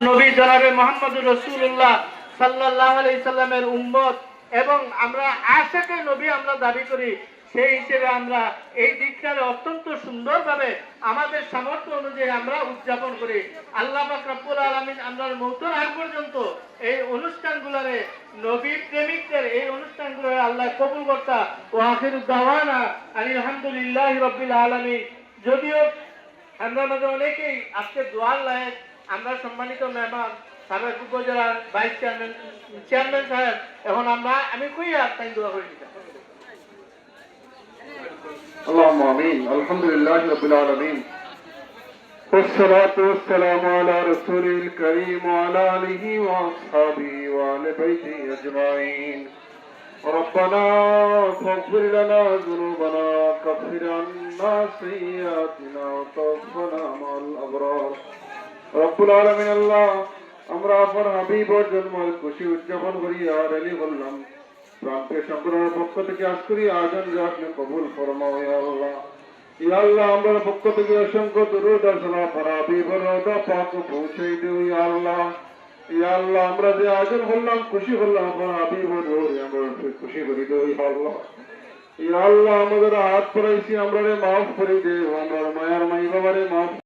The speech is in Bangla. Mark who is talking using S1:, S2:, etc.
S1: নবী জনাবে মুহাম্মদুর রাসূলুল্লাহ সাল্লাল্লাহু আলাইহি সাল্লামের উম্মত এবং আমরা আশিকে নবী আমরা দাবি করি। সেই হিসেবে আমরা এই দিকটারে অত্যন্ত সুন্দরভাবে আমাদের সামর্থ্য অনুযায়ী আমরা উদযাপন করি। আল্লাহ পাক রব্বুল আলামিন আমরা মওতের আগ পর্যন্ত এই অনুষ্ঠানগুলোরে নবী প্রেমিকদের এই অনুষ্ঠানগুলোরে আল্লাহ কবুল করতা। ওয়া আখিরু দাওয়ানা আলহামদুলিল্লাহি রাব্বিল আলামিন। যদিও আমরা মধ্যে অনেকেই আজকে দোয়ার লায়ক, আমরা সম্মানিত মেহমান সাবেক উপজেলার ভাইস চেয়ারম্যান সাহেব, এখন আমি কইয়া তাই দোয়া করে দিতাম।
S2: اللهم آمين. الحمد لله رب العالمين والصلاة والسلام على رسوله الكريم وعلى آله وأصحابه وآل بيته أجمعين. ربنا فاغفر لنا ذنوبنا كفر عنا سيئاتنا وتوفنا مع الأبرار. رب العالمين الله আমরা আপনার হাবিবের জন্মের খুশি উদযাপন করি আর আলী বললাম প্রান্তীয় সংগঠনের পক্ষ থেকে আজ করি আয়োজন যে আপনি কবুল ফরমাও ইয়া আল্লাহ। ইয়া আল্লাহ আমরা পক্ষ থেকে অসংখ্য দুরূদ আর সালাম আপনার হাবিবের রওজা পাক পৌঁছে দিও ইয়া আল্লাহ। ইয়া আল্লাহ আমরা যে আয়োজন করলাম খুশি হলাম আপনার হাবিবের রওজা আমরা খুশি করে দিও ইয়া আল্লাহ। ইয়া আল্লাহ আমাদের হাত পড়াইছি আমরা মাফ করে দিও, আমরা মায়ার মাই বাবারে মাফ